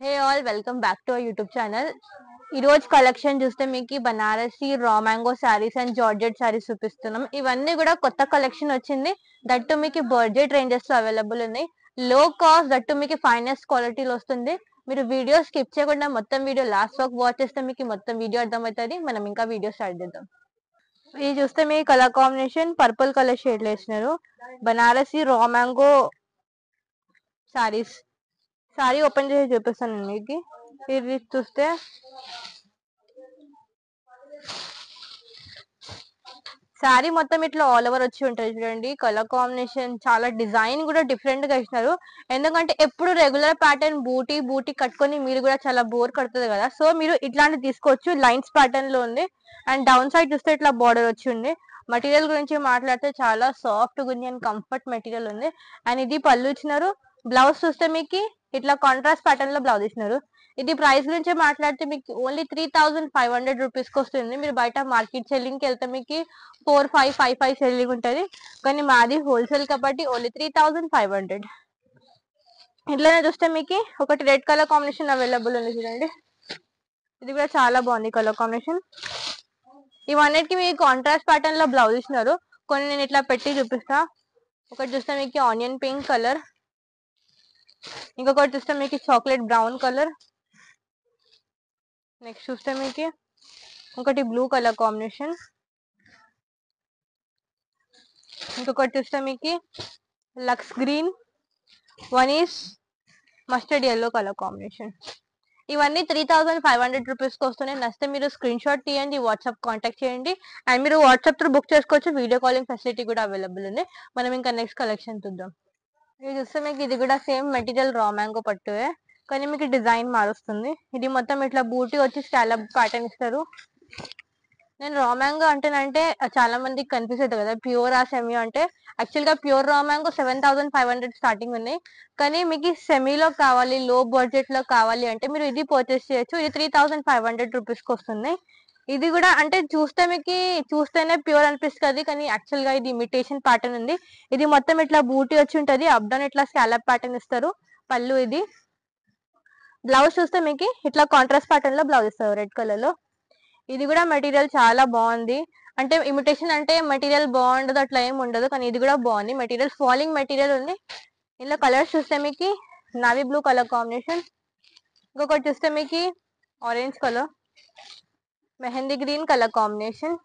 Hey all welcome back to our YouTube channel. ఈ రోజు collection చూస్తే మీకు Banarasi raw mango saris and georgette saris చూపిస్తున్నాం. ఇవన్నీ కూడా కొత్త కలెక్షన్ వచ్చింది. దట్టు మీకు బడ్జెట్ రేంజెస్ లో అవైలబుల్ ఉన్నాయి. లో కాస్ట్ దట్టు మీకు ఫైనెస్ట్ క్వాలిటీలో వస్తుంది. మీరు వీడియో స్కిప్ చేయకుండా మొత్తం వీడియో లాస్ట్ వరకు వాచ్ చేస్తే మీకు మొత్తం వీడియో అర్థమవుతుంది. మనం ఇంకా వీడియో స్టార్ట్ చేద్దాం. ఇది చూస్తే మీ colour combination purple colour shade లో వేసినారు. Banarasi raw mango saris. Sorry open చేసి చూపిస్తాను మీకు. ఇది చూస్తే శారీ మొత్తం ఇట్లా ఆల్ ఓవర్ వచ్చి ఉంటుంది చూడండి. కలర్ కాంబినేషన్ చాలా డిజైన్ కూడా డిఫరెంట్ గా ఇచ్చినారు. ఎందుకంటే ఎప్పుడు రెగ్యులర్ ప్యాటర్న్ బూటీ బూటీ కట్టుకొని మీరు కూడా చాలా బోర్ కడుతుంది కదా. సో మీరు ఇట్లాంటి తీసుకోవచ్చు. లైన్స్ ప్యాటర్న్ లో ఉంది. అండ్ డౌన్ సైడ్ చూస్తే ఇట్లా బార్డర్ వచ్చి ఉంది. మెటీరియల్ గురించి మాట్లాడితే చాలా సాఫ్ట్ గా ఉంది అండ్ కంఫర్ట్ మెటీరియల్ ఉంది. అండ్ ఇది పళ్ళు ఇచ్చినారు. బ్లౌజ్ చూస్తే మీకు ఇట్లా కాంట్రాస్ట్ ప్యాటర్న్ లో బ్లౌజ్ ఇచ్చినారు. ఇది ప్రైస్ గురించి మాట్లాడితే మీకు ఓన్లీ 3500 రూపీస్ కి వస్తుంది. మీరు బయట మార్కెట్ సెల్లింగ్ కి వెళ్తే మీకు 4555 సెల్లింగ్ ఉంటది. కానీ మాది హోల్సేల్ కాబట్టి ఓన్లీ 3500. ఇట్లానే చూస్తే మీకు ఒకటి రెడ్ కలర్ కాంబినేషన్ అవైలబుల్ ఉంది చూడండి. ఇది కూడా చాలా బాగుంది కలర్ కాంబినేషన్. ఇవన్నిటికి మీకు కాంట్రాస్ట్ ప్యాటర్న్ లో బ్లౌజ్ ఇచ్చినారు. కొన్ని నేను ఇట్లా పెట్టి చూపిస్తా. ఒకటి చూస్తే మీకు ఆనియన్ పింక్ కలర్, ఇంకొకటి చూస్తే మీకు చాక్లెట్ బ్రౌన్ కలర్, నెక్స్ట్ చూస్తే మీకు ఒకటి బ్లూ కలర్ కాంబినేషన్, ఇంకొకటి చూస్తే మీకు lux green, one is mustard yellow colour combination. ఇవన్నీ 3500 రూపీస్ కి వస్తున్నాయి. నచ్చితే మీరు స్క్రీన్ షాట్ తీయండి, వాట్సాప్ కాంటాక్ట్ చేయండి. అండ్ మీరు వాట్సాప్ త్రూ బుక్ చేసుకోవచ్చు. వీడియో కాలింగ్ ఫెసిలిటీ కూడా అవైలబుల్ ఉంది. మనం ఇంకా నెక్స్ట్ కలెక్షన్ చూద్దాం. ఇది చూస్తే మీకు ఇది కూడా సేమ్ మెటీరియల్ రా మ్యాంగో పట్టువే, కానీ మీకు డిజైన్ మారుస్తుంది. ఇది మొత్తం ఇట్లా బూటీ వచ్చి స్కాలప్ ప్యాటర్న్ ఇస్తారు. నేను రా మ్యాంగో అంటేనంటే చాలా మందికి కన్ఫ్యూజ్ అవుతుంది కదా, ప్యూర్ ఆ సెమీ అంటే. యాక్చువల్ గా ప్యూర్ రా మ్యాంగో 7500 స్టార్టింగ్ ఉన్నాయి. కానీ మీకు సెమీలో కావాలి, లో బడ్జెట్ లో కావాలి అంటే మీరు ఇది పర్చేస్ చేయొచ్చు. ఇది 3500 రూపీస్ కి వస్తుంది. ఇది కూడా అంటే చూస్తే మీకు చూస్తేనే ప్యూర్ అనిపిస్తుంది, కానీ యాక్చువల్ గా ఇది ఇమిటేషన్ ప్యాటర్న్ ఉంది. ఇది మొత్తం ఇట్లా బూటీ వచ్చి ఉంటది. అప్ డౌన్ ఇట్లా స్కాలప్ ప్యాటర్న్ ఇస్తారు. పళ్ళు ఇది. బ్లౌజ్ చూస్తే మీకు ఇట్లా కాంట్రాస్ట్ ప్యాటర్న్ లో బ్లౌజ్ ఇస్తారు రెడ్ కలర్ లో. ఇది కూడా మెటీరియల్ చాలా బాగుంది. అంటే ఇమిటేషన్ అంటే మెటీరియల్ బాగుండదు అట్లా ఏమి ఉండదు, కానీ ఇది కూడా బాగుంది. మెటీరియల్ ఫాలింగ్ మెటీరియల్ ఉంది. ఇందులో కలర్స్ చూస్తే మీకు నావీ బ్లూ కలర్ కాంబినేషన్, ఇంకొకటి చూస్తే మీకు orange colour, mehndi green colour combination,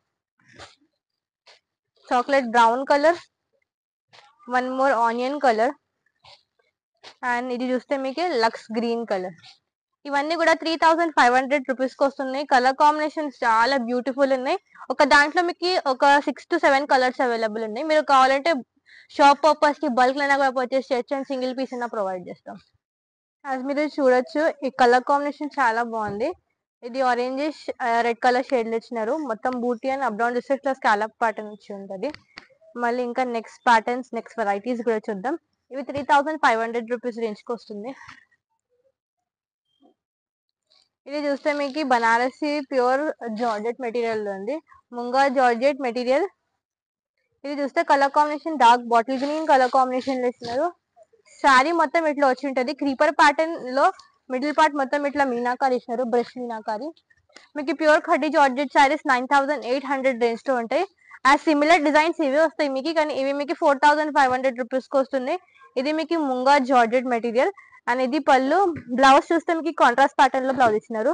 chocolate brown colour, one more onion colour, and ఇది చూస్తే మీకు లక్స్ గ్రీన్ కలర్. ఇవన్నీ కూడా 3500 రూపీస్ కి వస్తున్నాయి. కలర్ కాంబినేషన్స్ చాలా బ్యూటిఫుల్ ఉన్నాయి. ఒక దాంట్లో మీకు ఒక 6 to 7 కలర్స్ అవైలబుల్ ఉన్నాయి. మీరు కావాలంటే షాప్ పర్పస్ కి బల్క్ లైనా కూడా పర్చేస్ చేయొచ్చు అండ్ సింగిల్ పీస్ అయినా ప్రొవైడ్ చేస్తాం. అది మీరు చూడొచ్చు. ఈ కలర్ కాంబినేషన్ చాలా బాగుంది. ఇది ఆరెంజ్ రెడ్ కలర్ షేడ్ ఇచ్చినారు. మొత్తం బూటీ అని అప్ డౌన్ చేస్తే ఇట్లా స్కాలప్ ప్యాటర్న్ వచ్చి ఉంటుంది. మళ్ళీ ఇంకా నెక్స్ట్ ప్యాటర్న్స్, నెక్స్ట్ వెరైటీస్ కూడా చూద్దాం. ఇవి 3500 రూపీస్ రేంజ్ కి వస్తుంది. ఇది చూస్తే మీకు బనారసి ప్యూర్ జార్జెట్ మెటీరియల్ ఉంది. Munga georgette material. ఇది చూస్తే colour combination dark bottle green colour combination లో ఇస్తున్నారు. శారీ మొత్తం ఇట్లా వచ్చి ఉంటది. క్రీపర్ ప్యాటర్న్ లో మిడిల్ పార్ట్ మొత్తం ఇట్లా మీనాకారి ఇచ్చినారు, బ్రష్ మీనాకారి. మీకు pure khaddi georgette saris 9800 range లో ఉంటాయి. ఆ సిమిలర్ డిజైన్స్ ఇవి వస్తాయి మీకు, కానీ ఇవి మీకు 4500 రూపీస్ కి వస్తుంది. ఇది మీకు ముంగా జార్జెట్ మెటీరియల్. అండ్ ఇది పళ్ళు. బ్లౌజ్ చూస్తే మీకు కాంట్రాస్ట్ ప్యాటర్న్ లో బ్లౌజ్ ఇచ్చినారు.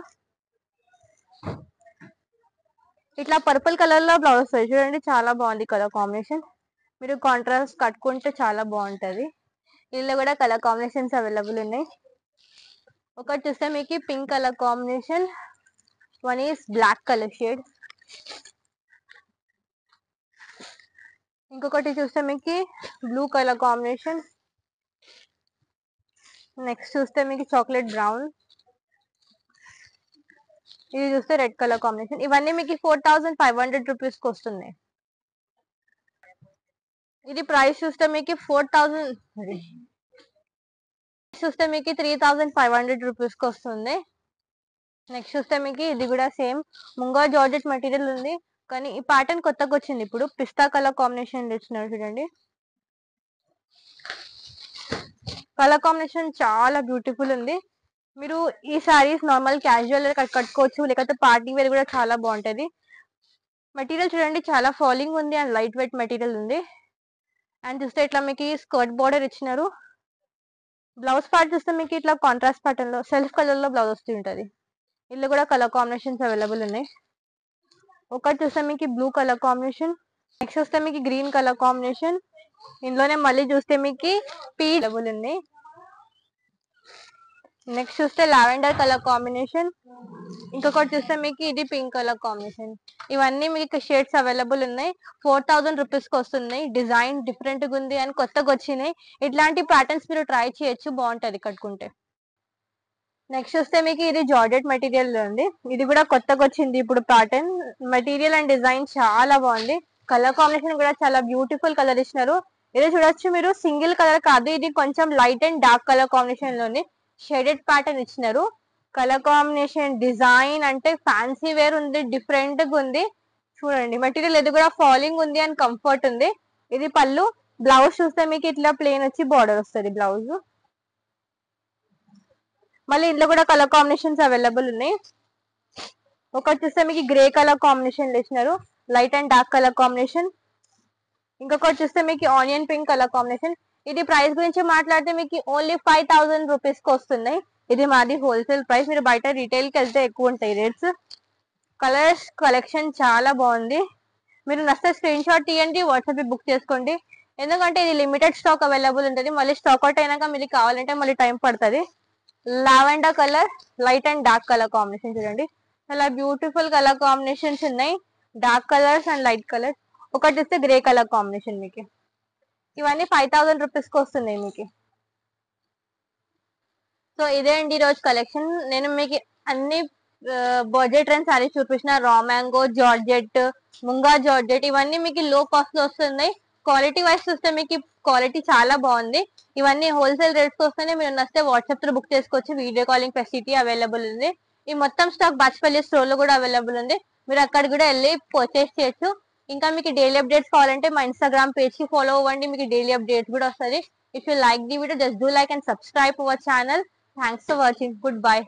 ఇట్లా పర్పుల్ కలర్ లో బ్లౌజ్ వస్తుంది చూడండి. చాలా బాగుంది కలర్ కాంబినేషన్. మీరు కాంట్రాస్ట్ కట్టుకుంటే చాలా బాగుంటది. ఇందులో కూడా కలర్ కాంబినేషన్స్ అవైలబుల్ ఉన్నాయి. ఒకటి చూస్తే మీకు pink colour combination, one is black colour shade, ఇంకొకటి చూస్తే మీకు బ్లూ కలర్ కాంబినేషన్, నెక్స్ట్ చూస్తే మీకు చాక్లెట్ బ్రౌన్, ఇది చూస్తే రెడ్ కలర్ కాంబినేషన్. ఇవన్నీ మీకు 4500 రూపీస్ కి వస్తుంది. ఇది ప్రైస్ చూస్తే మీకు 3500 రూపీస్ కి వస్తుంది. నెక్స్ట్ చూస్తే మీకు ఇది కూడా సేమ్ ముంగా జార్జెట్ మెటీరియల్ ఉంది, కానీ ఈ ప్యాటర్న్ కొత్తగా వచ్చింది. ఇప్పుడు పిస్తా కలర్ కాంబినేషన్ ఇచ్చినారు చూడండి. కలర్ కాంబినేషన్ చాలా బ్యూటిఫుల్ ఉంది. మీరు ఈ సారీస్ నార్మల్ క్యాజువల్ కట్టుకోవచ్చు, లేకపోతే పార్టీ వేర్ కూడా చాలా బాగుంటది. మెటీరియల్ చూడండి చాలా ఫాలింగ్ ఉంది అండ్ లైట్ వెయిట్ మెటీరియల్ ఉంది. అండ్ చూస్తే ఇట్లా మీకు స్కర్ట్ బార్డర్ ఇచ్చినారు. బ్లౌజ్ పార్ట్ చూస్తే మీకు ఇట్లా కాంట్రాస్ట్ ప్యాటర్న్ లో సెల్ఫ్ కలర్ లో బ్లౌజ్ వస్తూ ఉంటది. ఇందులో కూడా కలర్ కాంబినేషన్స్ అవైలబుల్ ఉన్నాయి. ఒకటి చూస్తే మీకు బ్లూ కలర్ కాంబినేషన్, నెక్స్ట్ చూస్తే మీకు గ్రీన్ కలర్ కాంబినేషన్, ఇందులోనే మళ్ళీ చూస్తే మీకు పీచ్ అవైలబుల్ ఉంది. నెక్స్ట్ చూస్తే లావెండర్ కలర్ కాంబినేషన్, ఇంకొకటి చూస్తే మీకు ఇది పింక్ కలర్ కాంబినేషన్. ఇవన్నీ మీకు షేడ్స్ అవైలబుల్ ఉన్నాయి. 4000 రూపీస్ కి వస్తున్నాయి. డిజైన్ డిఫరెంట్ గా ఉంది అండ్ కొత్తగా వచ్చినాయి. ఇట్లాంటి ప్యాటర్న్స్ మీరు ట్రై చేయొచ్చు, బాగుంటది కట్టుకుంటే. నెక్స్ట్ చూస్తే మీకు ఇది జార్జెట్ మెటీరియల్ ఉంది. ఇది కూడా కొత్తగా వచ్చింది ఇప్పుడు ప్యాటర్న్. మెటీరియల్ అండ్ డిజైన్ చాలా బాగుంది. కలర్ కాంబినేషన్ కూడా చాలా బ్యూటిఫుల్ కలర్ ఇచ్చినారు. ఇది చూడొచ్చు మీరు, సింగిల్ కలర్ కాదు, ఇది కొంచెం light and dark colour combination లో ఉంది. షేడెడ్ ప్యాటర్న్ ఇచ్చినారు. కలర్ కాంబినేషన్ డిజైన్ అంటే ఫ్యాన్సీ వేర్ ఉంది, డిఫరెంట్ గా ఉంది. చూడండి మెటీరియల్ ఇది కూడా ఫాలింగ్ ఉంది అండ్ కంఫర్ట్ ఉంది. ఇది పళ్ళు. బ్లౌజ్ చూస్తే మీకు ఇట్లా ప్లేన్ వచ్చి బార్డర్ వస్తుంది బ్లౌజ్. మళ్ళీ ఇందులో కూడా కలర్ కాంబినేషన్స్ అవైలబుల్ ఉన్నాయి. ఒకటి చూస్తే మీకు గ్రే కలర్ కాంబినేషన్ ఇచ్చినారు, light and dark colour combination. ఇంకొకటి చూస్తే మీకు ఆనియన్ పింక్ కలర్ కాంబినేషన్. ఇది ప్రైస్ గురించి మాట్లాడితే మీకు ఓన్లీ 5000 రూపీస్ కి వస్తున్నాయి. ఇది మాది హోల్సేల్ ప్రైస్, మీరు బయట రీటైల్ కి వెళ్తే ఎక్కువ ఉంటాయి రేట్స్. కలర్స్ కలెక్షన్ చాలా బాగుంది. మీరు నచ్చితే స్క్రీన్ షాట్ తీయండి, వాట్సాప్ బుక్ చేసుకోండి. ఎందుకంటే ఇది లిమిటెడ్ స్టాక్ అవైలబుల్ ఉంటుంది. మళ్ళీ స్టాక్ అవుట్ అయినాక మీకు కావాలంటే మళ్ళీ టైం పడుతుంది. Lavender colour, light and dark colour combination చూడండి, చాలా బ్యూటిఫుల్ కలర్ కాంబినేషన్స్ ఉన్నాయి. Dark colours and light colours. ఒకటి ఇస్తే గ్రే కలర్ కాంబినేషన్. మీకు ఇవన్నీ 5000 రూపీస్ కి వస్తున్నాయి మీకు. సో ఇదే అండి ఈరోజు కలెక్షన్. నేను మీకు అన్ని బడ్జెట్ ట్రెండ్ సారీస్ చూపించిన. Raw mango georgette, munga georgette, ఇవన్నీ మీకు లో కాస్ట్ లో వస్తున్నాయి. క్వాలిటీ వైజ్ చూస్తే మీకు క్వాలిటీ చాలా బాగుంది. ఇవన్నీ హోల్సేల్ రేట్స్ వస్తేనే మీరు నచ్చితే వాట్సాప్ తో బుక్ చేసుకోవచ్చు. వీడియో కాలింగ్ ఫెసిలిటీ అవైలబుల్ ఉంది. ఈ మొత్తం స్టాక్ బాచ్పల్లి స్టోర్ లో కూడా అవైలబుల్ ఉంది. మీరు అక్కడ కూడా వెళ్ళి పర్చేస్ చేయొచ్చు. ఇంకా మీకు డైలీ అప్డేట్స్ కావాలంటే మా ఇన్స్టాగ్రామ్ పేజ్ కి ఫాలో అవ్వండి, మీకు డైలీ అప్డేట్స్ కూడా వస్తుంది. If you like the video, just do like and subscribe our channel. Thanks for watching. Goodbye.